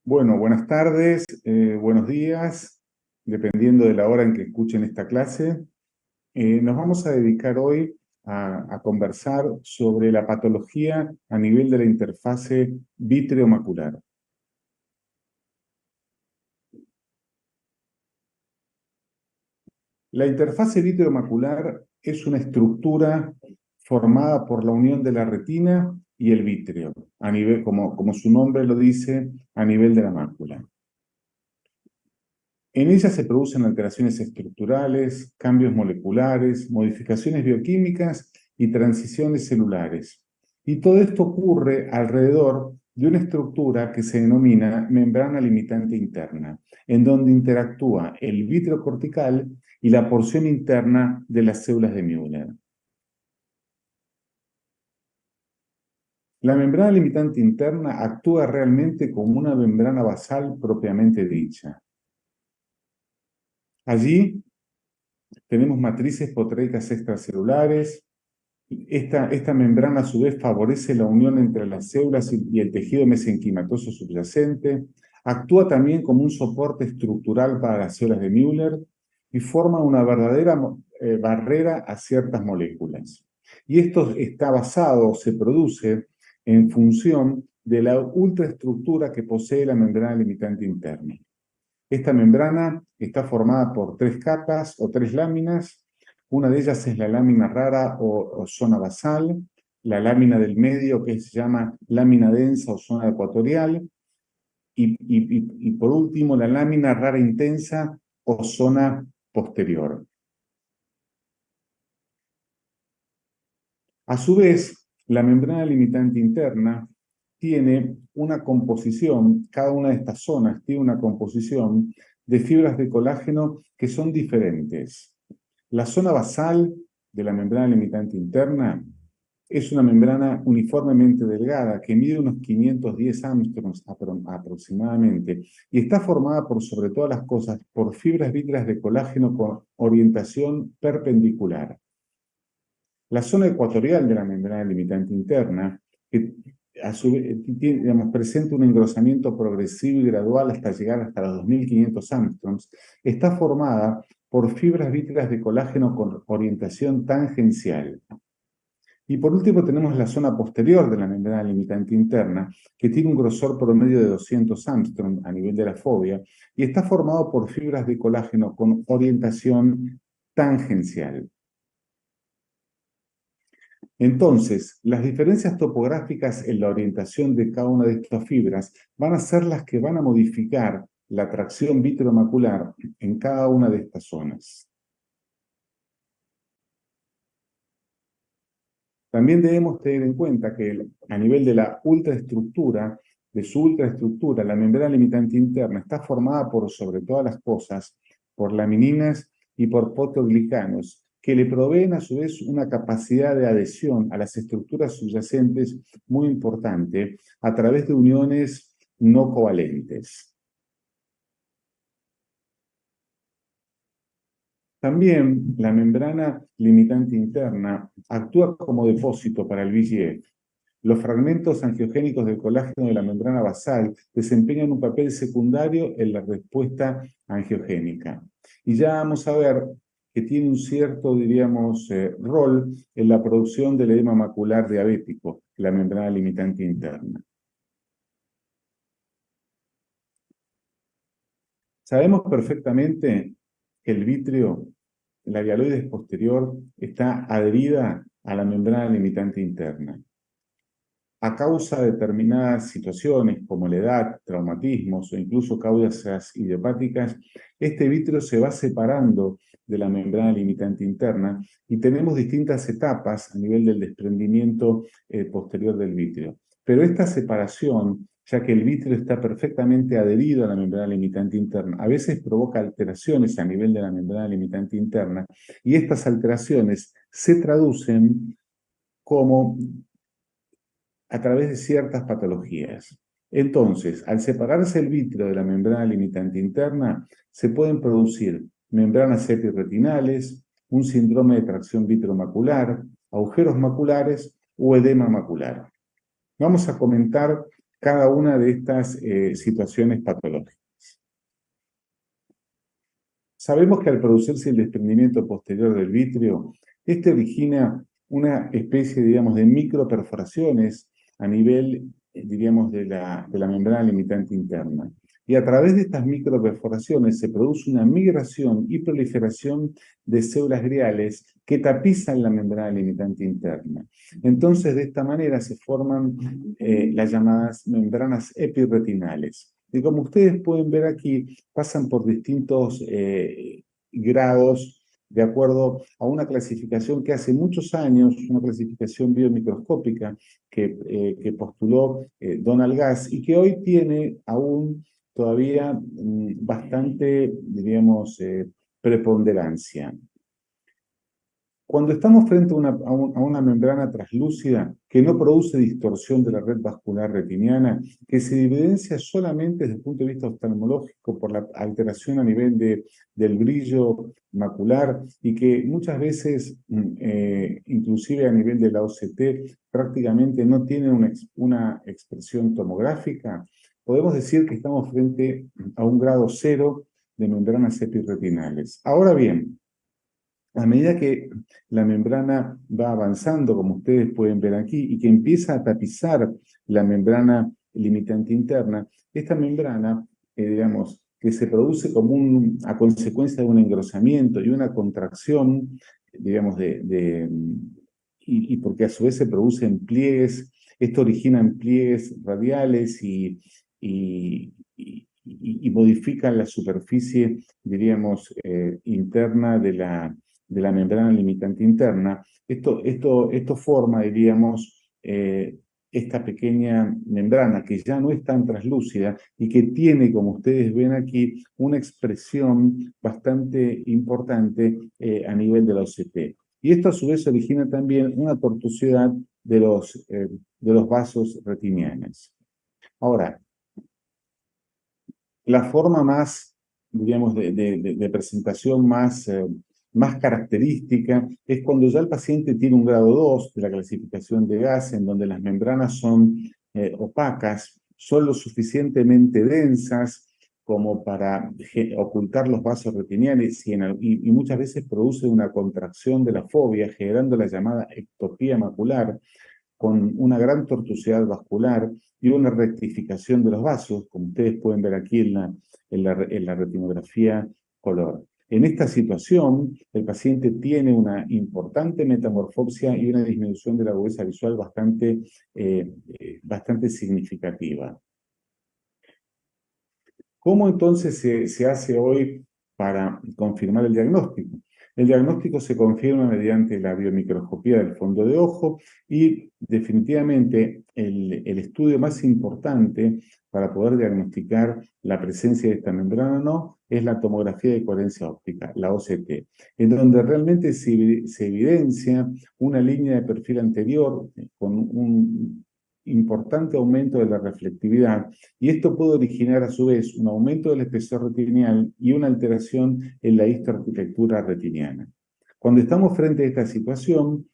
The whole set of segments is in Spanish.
Bueno, buenas tardes, buenos días, dependiendo de la hora en que escuchen esta clase. Nos vamos a dedicar hoy a conversar sobre la patología a nivel de la interfase vítreo-macular. La interfase vítreo-macular es una estructura formada por la unión de la retina y el vítreo, a nivel, como su nombre lo dice, a nivel de la mácula. En ella se producen alteraciones estructurales, cambios moleculares, modificaciones bioquímicas y transiciones celulares. Y todo esto ocurre alrededor de una estructura que se denomina membrana limitante interna, en donde interactúa el vítreo cortical y la porción interna de las células de Müller. La membrana limitante interna actúa realmente como una membrana basal propiamente dicha. Allí tenemos matrices proteicas extracelulares. Esta membrana a su vez favorece la unión entre las células y el tejido mesenquimatoso subyacente. Actúa también como un soporte estructural para las células de Müller y forma una verdadera barrera a ciertas moléculas. Y esto está basado o se produce en función de la ultraestructura que posee la membrana limitante interna. Esta membrana está formada por tres capas o tres láminas. Una de ellas es la lámina rara o zona basal, la lámina del medio que se llama lámina densa o zona ecuatorial, y por último la lámina rara intensa o zona posterior. A su vez, la membrana limitante interna tiene una composición, cada una de estas zonas tiene una composición de fibras de colágeno que son diferentes. La zona basal de la membrana limitante interna es una membrana uniformemente delgada que mide unos 510 ángstroms aproximadamente y está formada por sobre todas las cosas por fibras vítreas de colágeno con orientación perpendicular. La zona ecuatorial de la membrana limitante interna, que a su vez presenta un engrosamiento progresivo y gradual hasta llegar hasta los 2500 angstroms, está formada por fibras vítreas de colágeno con orientación tangencial. Y por último tenemos la zona posterior de la membrana limitante interna, que tiene un grosor promedio de 200 Armstrong a nivel de la fobia, y está formado por fibras de colágeno con orientación tangencial. Entonces, las diferencias topográficas en la orientación de cada una de estas fibras van a ser las que van a modificar la tracción vitreomacular en cada una de estas zonas. También debemos tener en cuenta que a nivel de la ultraestructura, la membrana limitante interna está formada por, sobre todas las cosas, por lamininas y por proteoglicanos, que le proveen a su vez una capacidad de adhesión a las estructuras subyacentes muy importante a través de uniones no covalentes. También la membrana limitante interna actúa como depósito para el VEGF. Los fragmentos angiogénicos del colágeno de la membrana basal desempeñan un papel secundario en la respuesta angiogénica. Y ya vamos a ver que tiene un cierto, diríamos, rol en la producción del edema macular diabético, la membrana limitante interna. Sabemos perfectamente que el vítreo, la hialoides posterior, está adherida a la membrana limitante interna. A causa de determinadas situaciones como la edad, traumatismos o incluso causas idiopáticas, este vítreo se va separando de la membrana limitante interna y tenemos distintas etapas a nivel del desprendimiento posterior del vítreo. Pero esta separación, ya que el vítreo está perfectamente adherido a la membrana limitante interna, a veces provoca alteraciones a nivel de la membrana limitante interna y estas alteraciones se traducen como a través de ciertas patologías. Entonces, al separarse el vítreo de la membrana limitante interna, se pueden producir membranas epiretinales, un síndrome de tracción vitreomacular, agujeros maculares o edema macular. Vamos a comentar cada una de estas situaciones patológicas. Sabemos que al producirse el desprendimiento posterior del vitrio, este origina una especie, digamos, de microperforaciones a nivel, diríamos, de la membrana limitante interna. Y a través de estas microperforaciones se produce una migración y proliferación de células gliales que tapizan la membrana limitante interna. Entonces, de esta manera se forman las llamadas membranas epirretinales. Y como ustedes pueden ver aquí, pasan por distintos grados de acuerdo a una clasificación que hace muchos años, una clasificación biomicroscópica que postuló Donald Gass y que hoy tiene aún todavía bastante, diríamos, preponderancia. Cuando estamos frente a una membrana translúcida que no produce distorsión de la red vascular retiniana, que se evidencia solamente desde el punto de vista oftalmológico por la alteración a nivel del brillo macular y que muchas veces, inclusive a nivel de la OCT, prácticamente no tiene una expresión tomográfica, podemos decir que estamos frente a un grado cero de membranas epirretinales. Ahora bien, a medida que la membrana va avanzando, como ustedes pueden ver aquí, y que empieza a tapizar la membrana limitante interna, esta membrana, digamos, que se produce como a consecuencia de un engrosamiento y una contracción, digamos, y porque a su vez se producen pliegues, esto origina en pliegues radiales y modifican la superficie, diríamos, interna de la membrana limitante interna. Esto forma, diríamos, esta pequeña membrana que ya no es tan translúcida y que tiene, como ustedes ven aquí, una expresión bastante importante a nivel de la OCT. Y esto a su vez origina también una tortuosidad de los vasos retinianos. Ahora, la forma más, diríamos, de presentación más característica es cuando ya el paciente tiene un grado 2 de la clasificación de Gass, en donde las membranas son opacas, son lo suficientemente densas como para ocultar los vasos retinianos y muchas veces produce una contracción de la fobia, generando la llamada ectopía macular, con una gran tortuosidad vascular y una rectificación de los vasos, como ustedes pueden ver aquí en la retinografía color. En esta situación, el paciente tiene una importante metamorfopsia y una disminución de la agudeza visual bastante significativa. ¿Cómo entonces se hace hoy para confirmar el diagnóstico? El diagnóstico se confirma mediante la biomicroscopía del fondo de ojo y definitivamente el estudio más importante para poder diagnosticar la presencia de esta membrana o no es la tomografía de coherencia óptica, la OCT, en donde realmente se evidencia una línea de perfil anterior con un importante aumento de la reflectividad y esto puede originar a su vez un aumento del espesor retinial y una alteración en la histoarquitectura retiniana. Cuando estamos frente a esta situación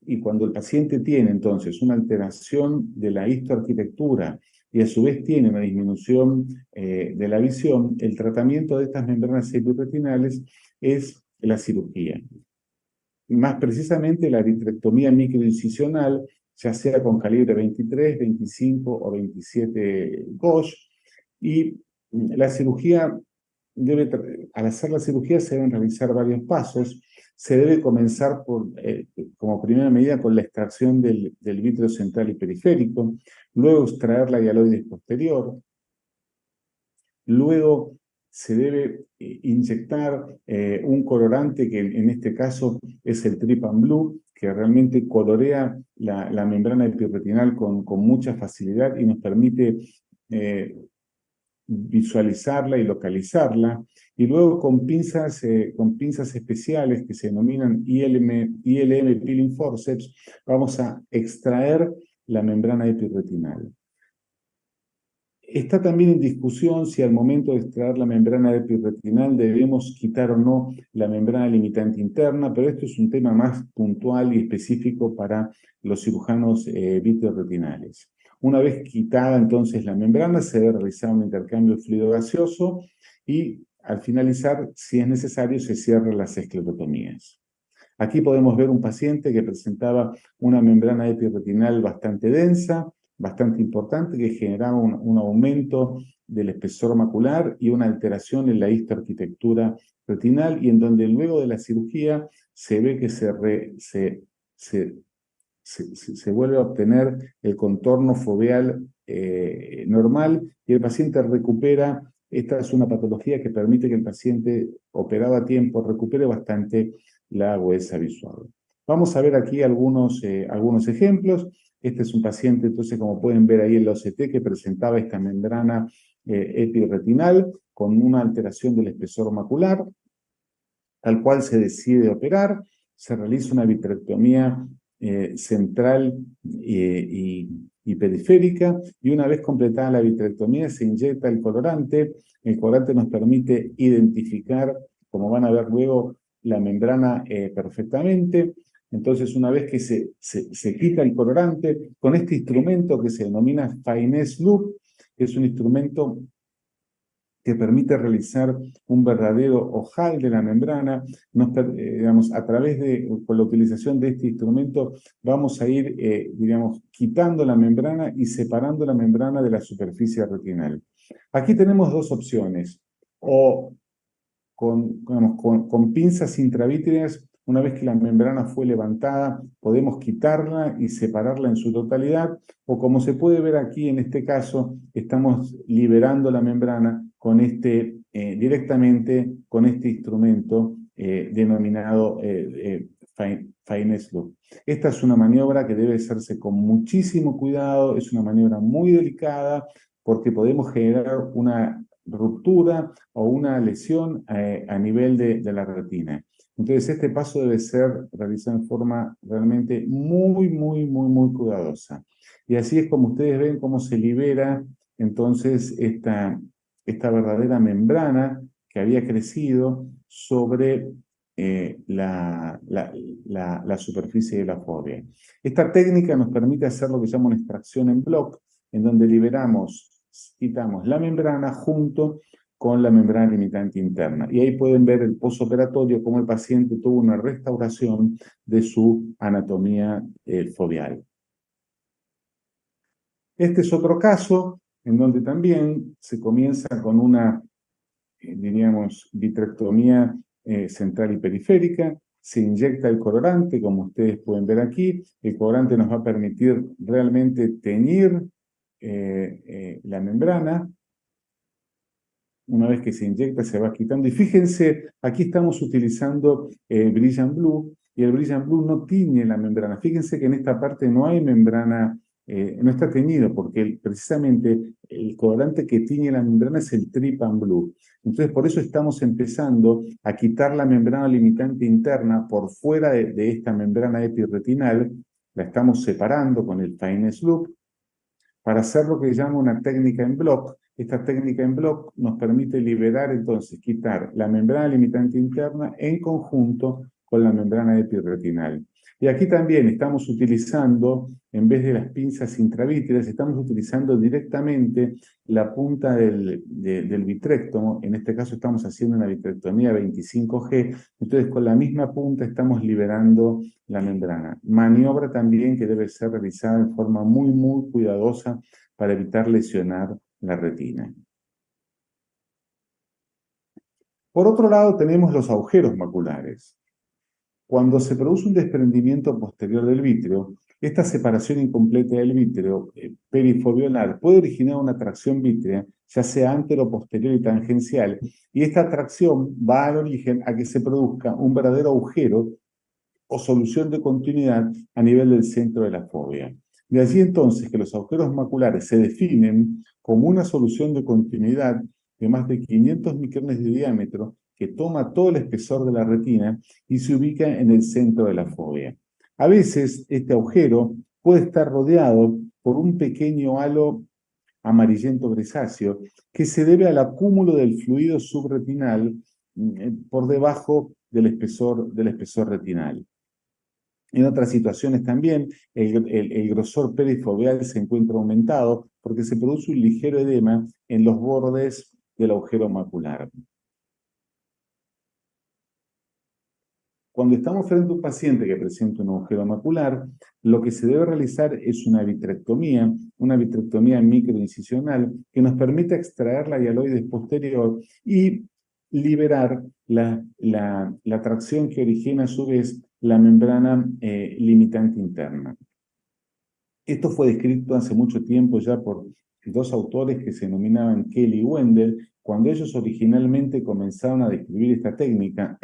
y cuando el paciente tiene entonces una alteración de la histoarquitectura y a su vez tiene una disminución de la visión, el tratamiento de estas membranas epirretinales es la cirugía. Más precisamente la vitrectomía microincisional, ya sea con calibre 23, 25 o 27 Gauge, y la cirugía al hacer la cirugía se deben realizar varios pasos. Se debe comenzar como primera medida con la extracción del vítreo central y periférico, luego extraer la hialoides posterior, luego se debe inyectar un colorante que en este caso es el Trypan Blue, que realmente colorea la membrana epirretinal con mucha facilidad y nos permite visualizarla y localizarla, y luego con pinzas especiales que se denominan ILM Peeling Forceps, vamos a extraer la membrana epirretinal. Está también en discusión si al momento de extraer la membrana epirretinal debemos quitar o no la membrana limitante interna, pero esto es un tema más puntual y específico para los cirujanos vitreoretinales. Una vez quitada entonces la membrana, se debe realizar un intercambio de fluido gaseoso y al finalizar, si es necesario, se cierran las esclerotomías. Aquí podemos ver un paciente que presentaba una membrana epiretinal bastante densa, bastante importante, que generaba un aumento del espesor macular y una alteración en la histoarquitectura retinal, y en donde luego de la cirugía se ve que se vuelve a obtener el contorno foveal normal y el paciente recupera. Esta es una patología que permite que el paciente, operado a tiempo, recupere bastante la agudeza visual. Vamos a ver aquí algunos ejemplos. Este es un paciente, entonces, como pueden ver ahí en la OCT, que presentaba esta membrana epiretinal con una alteración del espesor macular, al cual se decide operar. Se realiza una vitrectomía central y periférica, y una vez completada la vitrectomía se inyecta el colorante. El colorante nos permite identificar, como van a ver luego, la membrana perfectamente. Entonces, una vez que se quita el colorante, con este instrumento que se denomina Finesse Loop, que es un instrumento que permite realizar un verdadero ojal de la membrana, digamos, con la utilización de este instrumento, vamos a ir, digamos, quitando la membrana y separando la membrana de la superficie retinal. Aquí tenemos dos opciones: o con pinzas intravítreas, una vez que la membrana fue levantada, podemos quitarla y separarla en su totalidad, o como se puede ver aquí en este caso, estamos liberando la membrana directamente con este instrumento denominado Finesse Loop. Esta es una maniobra que debe hacerse con muchísimo cuidado, es una maniobra muy delicada, porque podemos generar una ruptura o una lesión a nivel de la retina. Entonces, este paso debe ser realizado en forma realmente muy cuidadosa. Y así es como ustedes ven cómo se libera entonces esta verdadera membrana que había crecido sobre la superficie de la fovea. Esta técnica nos permite hacer lo que se llama una extracción en bloc, en donde quitamos la membrana junto con la membrana limitante interna. Y ahí pueden ver el posoperatorio, cómo el paciente tuvo una restauración de su anatomía foveal. Este es otro caso en donde también se comienza con una, diríamos, vitrectomía central y periférica. Se inyecta el colorante, como ustedes pueden ver aquí. El colorante nos va a permitir realmente teñir la membrana. Una vez que se inyecta, se va quitando. Y fíjense, aquí estamos utilizando el Brilliant Blue, y el Brilliant Blue no tiñe la membrana. Fíjense que en esta parte no hay membrana, no está teñido, porque precisamente el colorante que tiñe la membrana es el Trypan Blue. Entonces, por eso estamos empezando a quitar la membrana limitante interna por fuera de esta membrana epiretinal. La estamos separando con el Finesse Loop para hacer lo que se llama una técnica en bloc. Esta técnica en bloc nos permite liberar, entonces, quitar la membrana limitante interna en conjunto con la membrana epiretinal. Y aquí también estamos utilizando, en vez de las pinzas intravítreas, estamos utilizando directamente la punta del vitrectomo. En este caso estamos haciendo una vitrectomía 25G, entonces con la misma punta estamos liberando la membrana. Maniobra también que debe ser realizada en forma muy cuidadosa para evitar lesionar la retina. Por otro lado, tenemos los agujeros maculares. Cuando se produce un desprendimiento posterior del vítreo, esta separación incompleta del vítreo perifoviolar puede originar una tracción vítrea, ya sea antero, posterior y tangencial, y esta tracción va al origen a que se produzca un verdadero agujero o solución de continuidad a nivel del centro de la fovea. De allí entonces que los agujeros maculares se definen como una solución de continuidad de más de 500 micrones de diámetro que toma todo el espesor de la retina y se ubica en el centro de la fovea. A veces este agujero puede estar rodeado por un pequeño halo amarillento grisáceo que se debe al acúmulo del fluido subretinal por debajo del espesor retinal. En otras situaciones también, el grosor perifoveal se encuentra aumentado porque se produce un ligero edema en los bordes del agujero macular. Cuando estamos frente a un paciente que presenta un agujero macular, lo que se debe realizar es una vitrectomía microincisional que nos permite extraer la hialoides posterior y liberar la tracción que origina a su vez la membrana limitante interna. Esto fue descrito hace mucho tiempo ya por dos autores que se denominaban Kelly y Wendell. Cuando ellos originalmente comenzaron a describir esta técnica,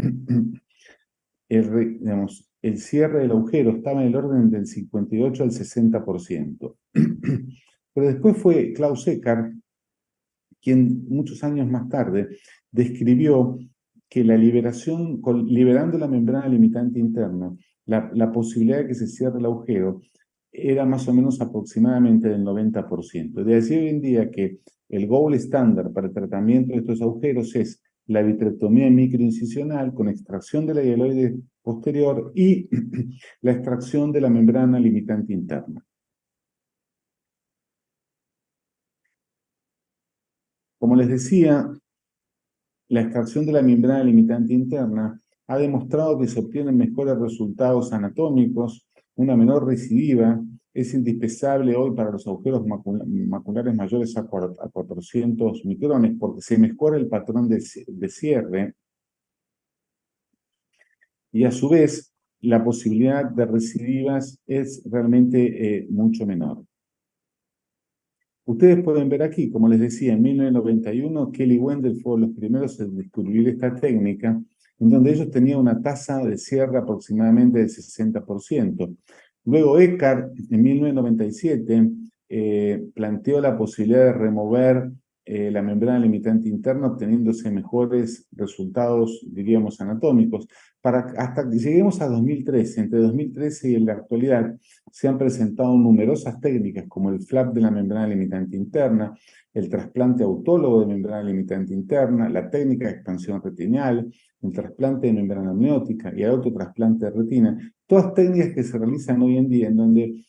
el cierre del agujero estaba en el orden del 58 al 60%. Pero después fue Klaus Eckart quien muchos años más tarde describió que la liberación, liberando la membrana limitante interna, la posibilidad de que se cierre el agujero era más o menos aproximadamente del 90%. De así hoy en día que el gold estándar para el tratamiento de estos agujeros es la vitrectomía microincisional con extracción de la hialoide posterior y la extracción de la membrana limitante interna. Como les decía, la extracción de la membrana limitante interna ha demostrado que se obtienen mejores resultados anatómicos, una menor recidiva, es indispensable hoy para los agujeros maculares mayores a 400 micrones porque se mejora el patrón de cierre y a su vez la posibilidad de recidivas es realmente mucho menor. Ustedes pueden ver aquí, como les decía, en 1991 Kelly y Wendell fueron los primeros en descubrir esta técnica, en donde ellos tenían una tasa de cierre aproximadamente del 60%. Luego Eckart, en 1997, planteó la posibilidad de remover la membrana limitante interna, obteniéndose mejores resultados, diríamos, anatómicos, hasta que lleguemos a 2013. Entre 2013 y la actualidad se han presentado numerosas técnicas como el flap de la membrana limitante interna, el trasplante autólogo de membrana limitante interna, la técnica de expansión retinal, el trasplante de membrana amniótica y el autotrasplante de retina, todas técnicas que se realizan hoy en día en donde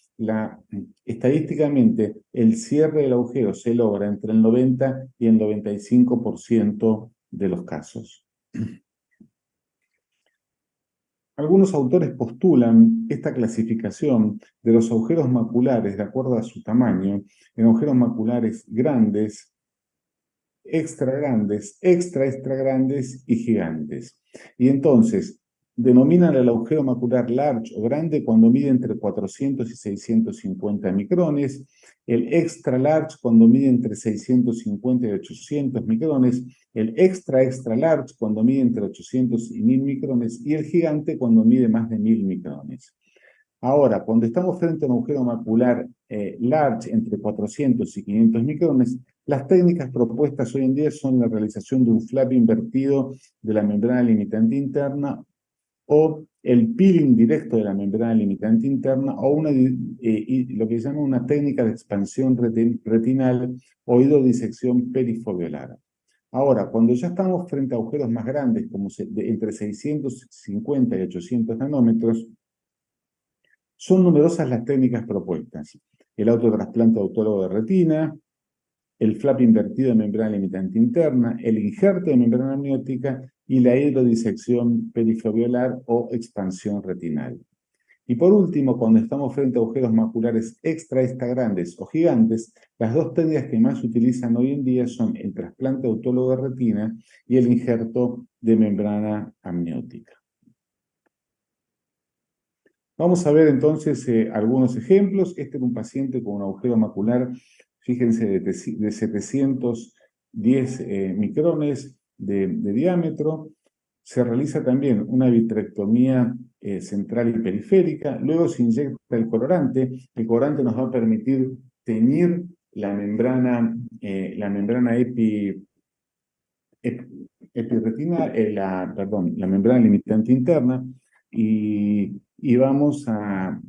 estadísticamente el cierre del agujero se logra entre el 90 y el 95% de los casos. Algunos autores postulan esta clasificación de los agujeros maculares de acuerdo a su tamaño en agujeros maculares grandes, extra grandes, extra grandes y gigantes. Y entonces, denominan el agujero macular large o grande cuando mide entre 400 y 650 micrones, el extra large cuando mide entre 650 y 800 micrones, el extra large cuando mide entre 800 y 1000 micrones y el gigante cuando mide más de 1000 micrones. Ahora, cuando estamos frente a un agujero macular large entre 400 y 500 micrones, las técnicas propuestas hoy en día son la realización de un flap invertido de la membrana limitante interna o el peeling directo de la membrana limitante interna o lo que se llama una técnica de expansión retinal o hidrodisección perifoveolar. Ahora, cuando ya estamos frente a agujeros más grandes, como entre 650 y 800 nanómetros, son numerosas las técnicas propuestas. El autotrasplante autólogo de retina, el flap invertido de membrana limitante interna, el injerto de membrana amniótica y la hidrodisección perifoveolar o expansión retinal. Y por último, cuando estamos frente a agujeros maculares extra grandes o gigantes, las dos técnicas que más se utilizan hoy en día son el trasplante autólogo de retina y el injerto de membrana amniótica. Vamos a ver entonces algunos ejemplos. Este era un paciente con un agujero macular, fíjense, de 710 micrones de diámetro. Se realiza también una vitrectomía central y periférica. Luego se inyecta el colorante. El colorante nos va a permitir teñir la membrana epiretinal, la membrana limitante interna. Y vamos a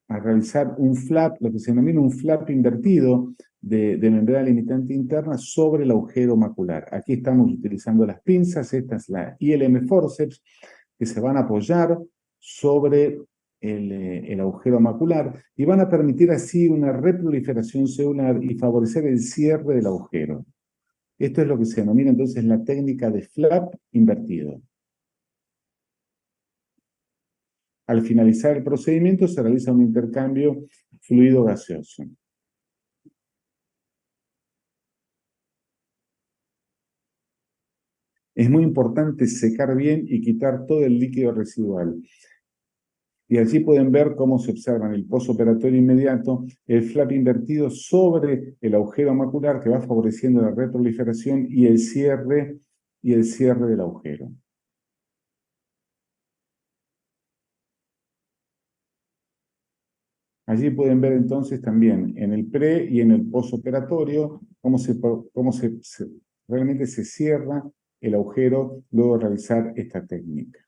realizar un flap, lo que se denomina un flap invertido de membrana limitante interna sobre el agujero macular. Aquí estamos utilizando las pinzas, esta es la ILM forceps, que se van a apoyar sobre el agujero macular y van a permitir así una reproliferación celular y favorecer el cierre del agujero. Esto es lo que se denomina entonces la técnica de flap invertido. Al finalizar el procedimiento se realiza un intercambio fluido gaseoso. Es muy importante secar bien y quitar todo el líquido residual. Y allí pueden ver cómo se observa en el postoperatorio inmediato el flap invertido sobre el agujero macular que va favoreciendo la reproliferación y el cierre del agujero. Allí pueden ver entonces también en el pre y en el postoperatorio cómo realmente se cierra el agujero luego de realizar esta técnica.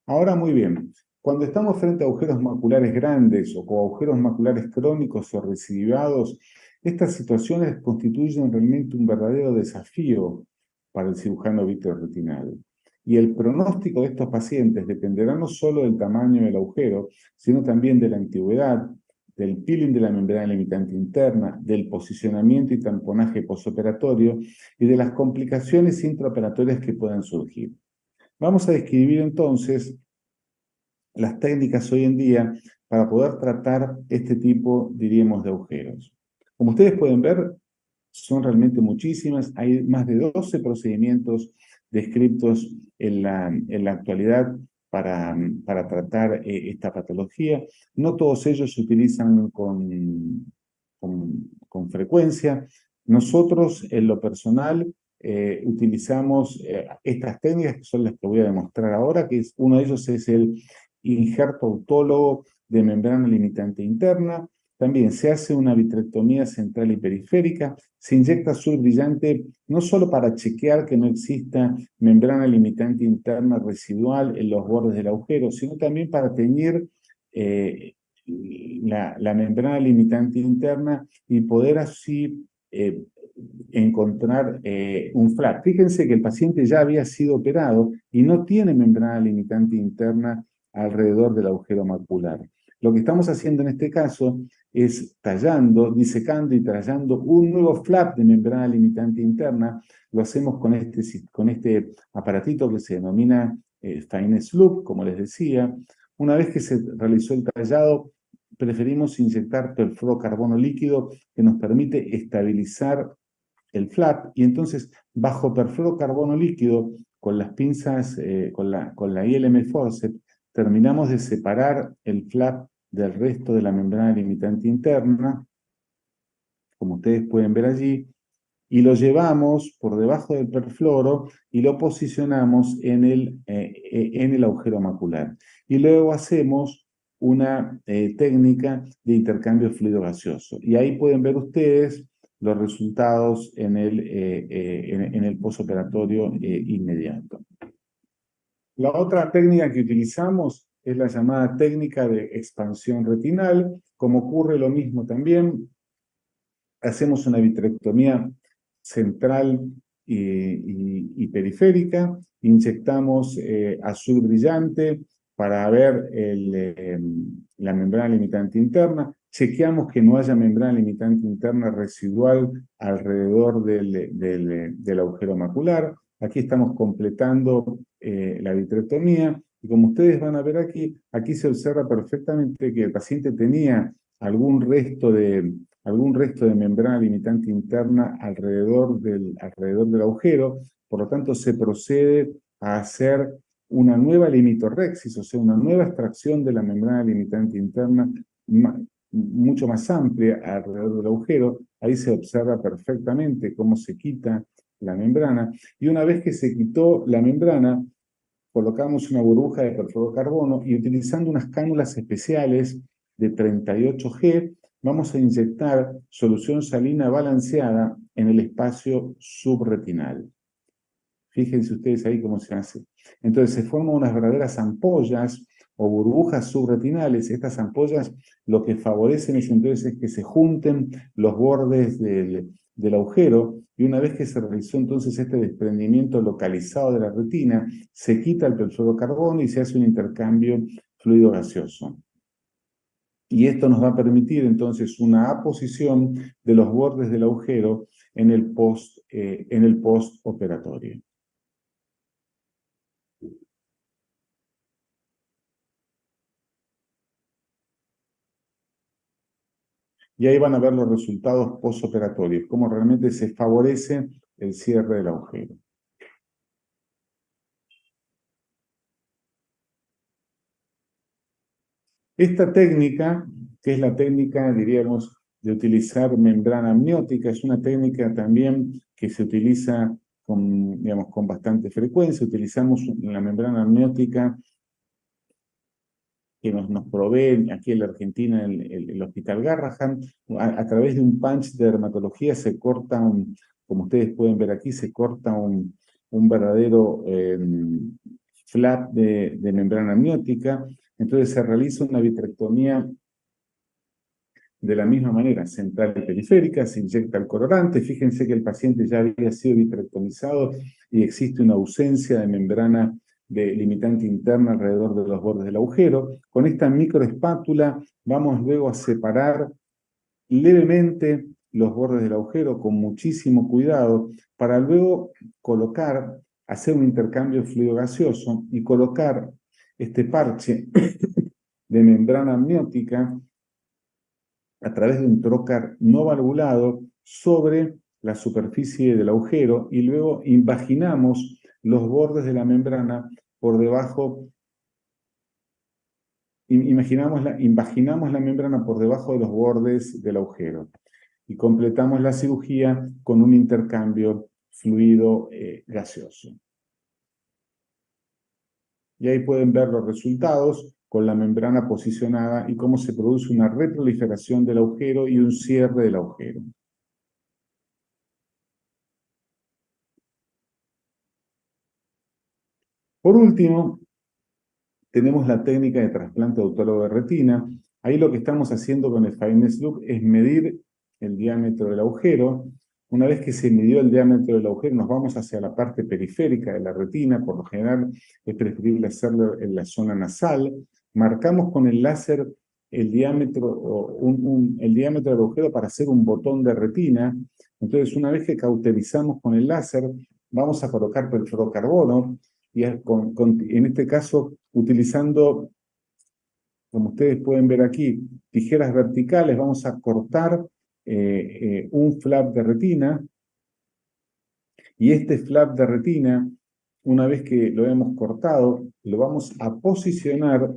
Ahora muy bien, cuando estamos frente a agujeros maculares grandes o con agujeros maculares crónicos o recidivados, estas situaciones constituyen realmente un verdadero desafío para el cirujano vitreoretinal. Y el pronóstico de estos pacientes dependerá no solo del tamaño del agujero, sino también de la antigüedad, del peeling de la membrana limitante interna, del posicionamiento y tamponaje postoperatorio y de las complicaciones intraoperatorias que puedan surgir. Vamos a describir entonces las técnicas hoy en día para poder tratar este tipo, diríamos, de agujeros. Como ustedes pueden ver, son realmente muchísimas. Hay más de 12 procedimientos descritos en la actualidad para tratar esta patología. No todos ellos se utilizan con frecuencia. Nosotros, en lo personal, utilizamos estas técnicas que son las que voy a demostrar ahora, que uno de ellos es el injerto autólogo de membrana limitante interna. También se hace una vitrectomía central y periférica, se inyecta azul brillante no solo para chequear que no exista membrana limitante interna residual en los bordes del agujero, sino también para teñir la membrana limitante interna y poder así encontrar un flap. Fíjense que el paciente ya había sido operado y no tiene membrana limitante interna alrededor del agujero macular. Lo que estamos haciendo en este caso es tallando, disecando y tallando un nuevo flap de membrana limitante interna. Lo hacemos con este aparatito que se denomina Finesse Loop, como les decía. Una vez que se realizó el tallado, preferimos inyectar perfluorocarbono líquido que nos permite estabilizar el flap y entonces bajo perfluorocarbono líquido con las pinzas, con la ILM Forceps, terminamos de separar el flap del resto de la membrana limitante interna, como ustedes pueden ver allí, y lo llevamos por debajo del perfluoro y lo posicionamos en el agujero macular. Y luego hacemos una técnica de intercambio fluido gaseoso. Y ahí pueden ver ustedes los resultados en el postoperatorio inmediato. La otra técnica que utilizamos es la llamada técnica de expansión retinal. Como ocurre lo mismo también, hacemos una vitrectomía central y periférica, inyectamos azul brillante para ver la membrana limitante interna, chequeamos que no haya membrana limitante interna residual alrededor del agujero macular. Aquí estamos completando la vitrectomía y como ustedes van a ver aquí se observa perfectamente que el paciente tenía algún resto de membrana limitante interna alrededor del agujero, por lo tanto se procede a hacer una nueva limitorrexis, o sea, una nueva extracción de la membrana limitante interna mucho más amplia alrededor del agujero. Ahí se observa perfectamente cómo se quita la membrana, y una vez que se quitó la membrana, colocamos una burbuja de perfluorocarbono y utilizando unas cánulas especiales de 38G, vamos a inyectar solución salina balanceada en el espacio subretinal. Fíjense ustedes ahí cómo se hace. Entonces se forman unas verdaderas ampollas o burbujas subretinales. Estas ampollas lo que favorecen es entonces que se junten los bordes del agujero, y una vez que se realizó entonces este desprendimiento localizado de la retina, se quita el perfluorocarbono y se hace un intercambio fluido gaseoso. Y esto nos va a permitir entonces una aposición de los bordes del agujero en el postoperatorio. Y ahí van a ver los resultados postoperatorios, cómo realmente se favorece el cierre del agujero. Esta técnica, que es la técnica, diríamos, de utilizar membrana amniótica, es una técnica también que se utiliza con, digamos, con bastante frecuencia. Utilizamos la membrana amniótica que nos provee aquí en la Argentina el Hospital Garrahan. A través de un punch de dermatología se corta, como ustedes pueden ver aquí, se corta un verdadero flap de membrana amniótica. Entonces se realiza una vitrectomía de la misma manera, central y periférica, se inyecta el colorante. Fíjense que el paciente ya había sido vitrectomizado y existe una ausencia de membrana de limitante interna alrededor de los bordes del agujero. Con esta microespátula vamos luego a separar levemente los bordes del agujero con muchísimo cuidado para luego colocar, hacer un intercambio fluido gaseoso y colocar este parche de membrana amniótica a través de un trocar no valvulado sobre la superficie del agujero y luego invaginamos los bordes de la membrana por debajo, imaginamos invaginamos la membrana por debajo de los bordes del agujero y completamos la cirugía con un intercambio fluido gaseoso. Y ahí pueden ver los resultados con la membrana posicionada y cómo se produce una reproliferación del agujero y un cierre del agujero. Por último, tenemos la técnica de trasplante autólogo de retina. Ahí lo que estamos haciendo con el Fineness Loop es medir el diámetro del agujero. Una vez que se midió el diámetro del agujero, nos vamos hacia la parte periférica de la retina. Por lo general es preferible hacerlo en la zona nasal. Marcamos con el láser el diámetro, el diámetro del agujero para hacer un botón de retina. Entonces, una vez que cauterizamos con el láser, vamos a colocar perfluorocarbono y en este caso utilizando, como ustedes pueden ver aquí, tijeras verticales, vamos a cortar un flap de retina, y este flap de retina, una vez que lo hemos cortado, lo vamos a posicionar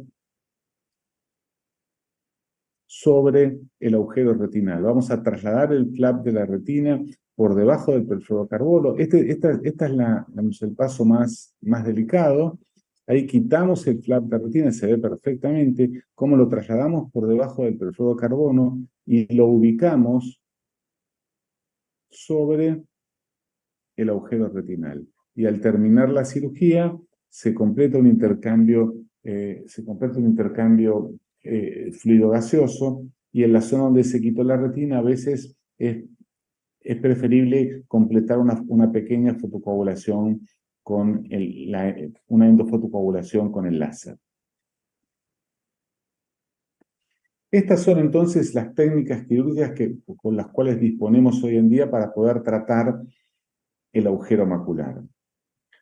sobre el agujero retinal. Vamos a trasladar el flap de la retina por debajo del perfluorocarbono. Esta es el paso más delicado. Ahí quitamos el flap de retina, se ve perfectamente cómo lo trasladamos por debajo del perfluorocarbono y lo ubicamos sobre el agujero retinal. Y al terminar la cirugía, se completa un intercambio, fluido gaseoso, y en la zona donde se quitó la retina a veces es preferible completar una pequeña fotocoagulación con una endofotocoagulación con el láser. Estas son entonces las técnicas quirúrgicas con las cuales disponemos hoy en día para poder tratar el agujero macular.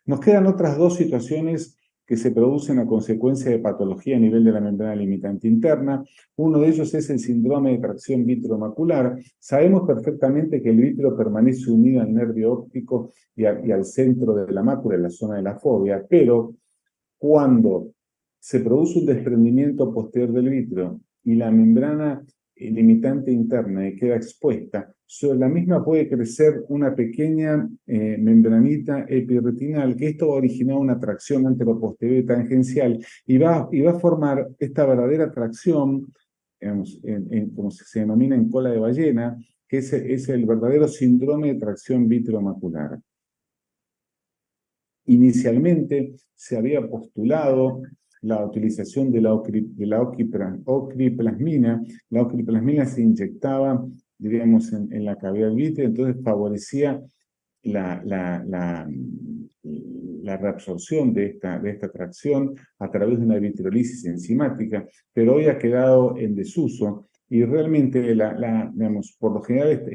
Nos quedan otras dos situaciones que se producen a consecuencia de patología a nivel de la membrana limitante interna. Uno de ellos es el síndrome de tracción vitreomacular. Sabemos perfectamente que el vítreo permanece unido al nervio óptico y al centro de la mácula, en la zona de la fovea, pero cuando se produce un desprendimiento posterior del vítreo y la membrana limitante interna queda expuesta, sobre la misma puede crecer una pequeña membranita epiretinal, que esto va a originar una tracción anteroposterior y tangencial y va a formar esta verdadera tracción, digamos, como se denomina en cola de ballena, que es el verdadero síndrome de tracción vitreomacular. Inicialmente se había postulado la utilización de la ocriplasmina. La ocriplasmina se inyectaba, diríamos, en la cavidad vítrea, entonces favorecía la, la, la, la reabsorción de esta tracción a través de una vitrolisis enzimática, pero hoy ha quedado en desuso y realmente, digamos, por lo general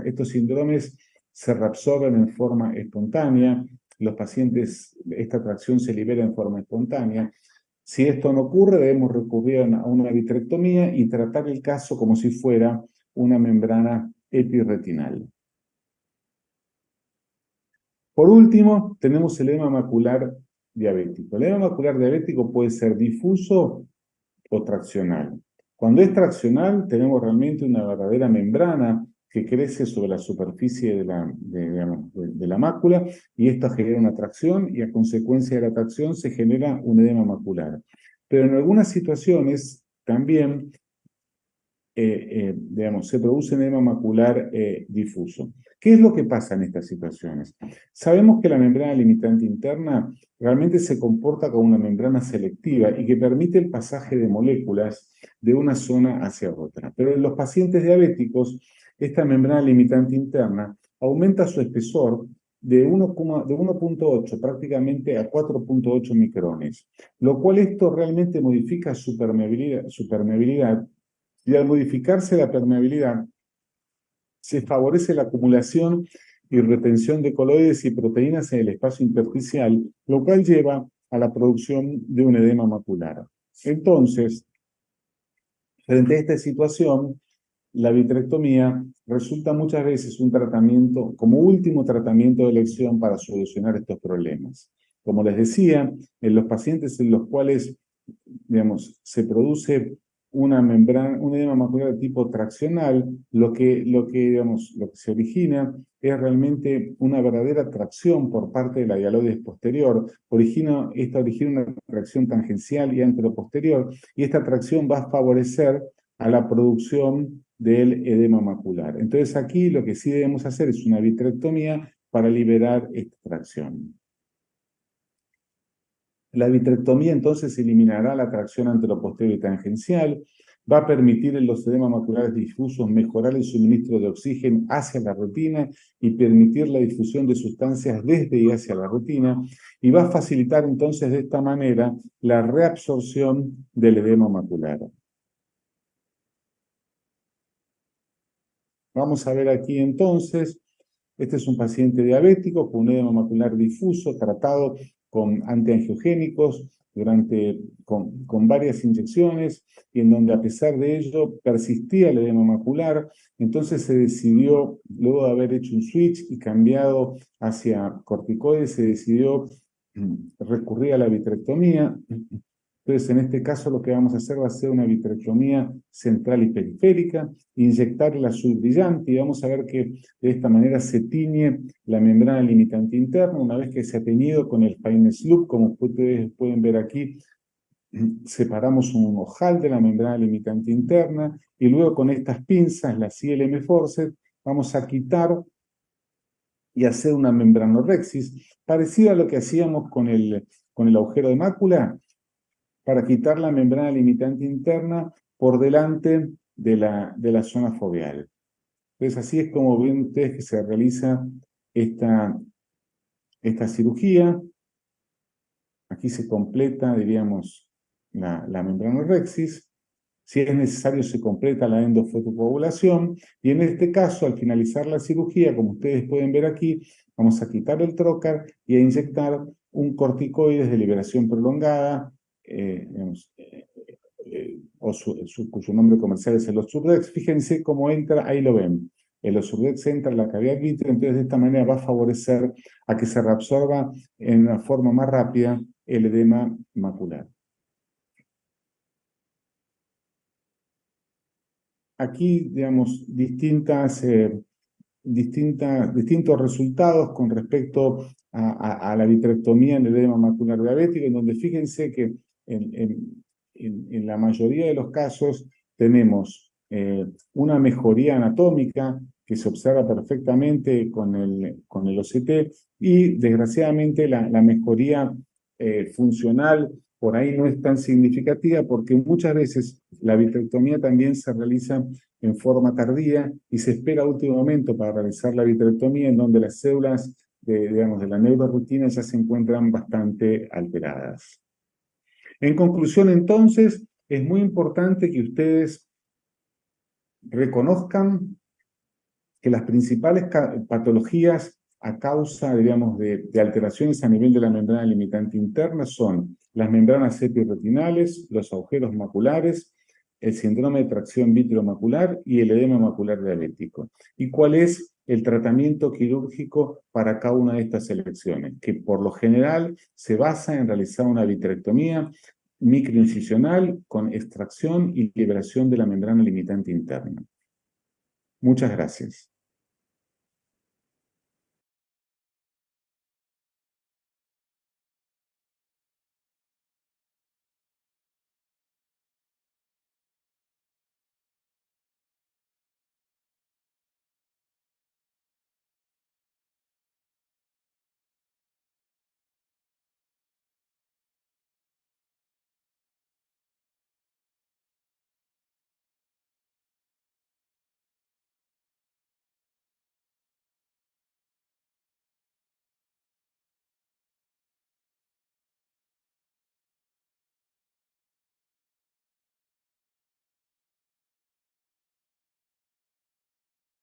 estos síndromes se reabsorben en forma espontánea, los pacientes, esta tracción se libera en forma espontánea. Si esto no ocurre, debemos recurrir a una vitrectomía y tratar el caso como si fuera una membrana epirretinal. Por último, tenemos el edema macular diabético. El edema macular diabético puede ser difuso o traccional. Cuando es traccional, tenemos realmente una verdadera membrana que crece sobre la superficie de la mácula y esto genera una tracción y a consecuencia de la tracción se genera un edema macular. Pero en algunas situaciones también se produce un edema macular difuso. ¿Qué es lo que pasa en estas situaciones? Sabemos que la membrana limitante interna realmente se comporta como una membrana selectiva y que permite el pasaje de moléculas de una zona hacia otra. Pero en los pacientes diabéticos, esta membrana limitante interna aumenta su espesor de 1.8 prácticamente a 4.8 micrones, lo cual esto realmente modifica su permeabilidad y al modificarse la permeabilidad, se favorece la acumulación y retención de coloides y proteínas en el espacio intersticial, lo cual lleva a la producción de un edema macular. Entonces, frente a esta situación, la vitrectomía resulta muchas veces un tratamiento, como último tratamiento de elección para solucionar estos problemas. Como les decía, en los pacientes en los cuales, digamos, se produce una membrana, un edema macular de tipo traccional, lo que se origina es realmente una verdadera tracción por parte de la hialoides posterior. Esta origina una tracción tangencial y anteroposterior, y esta tracción va a favorecer a la producción del edema macular. Entonces aquí lo que sí debemos hacer es una vitrectomía para liberar esta tracción. La vitrectomía entonces eliminará la tracción anteroposterior y tangencial, va a permitir en los edemas maculares difusos mejorar el suministro de oxígeno hacia la retina y permitir la difusión de sustancias desde y hacia la retina, y va a facilitar entonces de esta manera la reabsorción del edema macular. Vamos a ver aquí entonces, este es un paciente diabético con un edema macular difuso tratado con antiangiogénicos con varias inyecciones y en donde a pesar de ello persistía el edema macular. Entonces se decidió, luego de haber hecho un switch y cambiado hacia corticoides, se decidió recurrir a la vitrectomía. Entonces, en este caso lo que vamos a hacer va a ser una vitrectomía central y periférica, inyectar el azul brillante y vamos a ver que de esta manera se tiñe la membrana limitante interna. Una vez que se ha teñido con el Fines Loop, como ustedes pueden ver aquí, separamos un ojal de la membrana limitante interna y luego con estas pinzas, las ILM Forceps, vamos a quitar y hacer una membranorexis, parecida a lo que hacíamos con el agujero de mácula, para quitar la membrana limitante interna por delante de la zona foveal. Entonces así es como ven ustedes que se realiza esta cirugía. Aquí se completa, diríamos, la membranorexis. Si es necesario, se completa la endofotocoagulación. Y en este caso, al finalizar la cirugía, como ustedes pueden ver aquí, vamos a quitar el trocar y a inyectar un corticoides de liberación prolongada, cuyo nombre comercial es el Ozurdex. Fíjense cómo entra, ahí lo ven. El Ozurdex entra en la cavidad vítrea, entonces de esta manera va a favorecer a que se reabsorba en una forma más rápida el edema macular. Aquí, digamos, distintos resultados con respecto a la vitrectomía en el edema macular diabético, en donde fíjense que en la mayoría de los casos tenemos una mejoría anatómica que se observa perfectamente con el OCT y desgraciadamente la mejoría funcional por ahí no es tan significativa porque muchas veces la vitrectomía también se realiza en forma tardía y se espera a último momento para realizar la vitrectomía, en donde las células digamos, de la neurorutina ya se encuentran bastante alteradas. En conclusión, entonces, es muy importante que ustedes reconozcan que las principales patologías a causa, digamos, de alteraciones a nivel de la membrana limitante interna son las membranas epiretinales, los agujeros maculares, el síndrome de tracción vitreomacular y el edema macular diabético. ¿Y cuál es el tratamiento quirúrgico para cada una de estas selecciones? Que por lo general se basa en realizar una vitrectomía microincisional con extracción y liberación de la membrana limitante interna. Muchas gracias.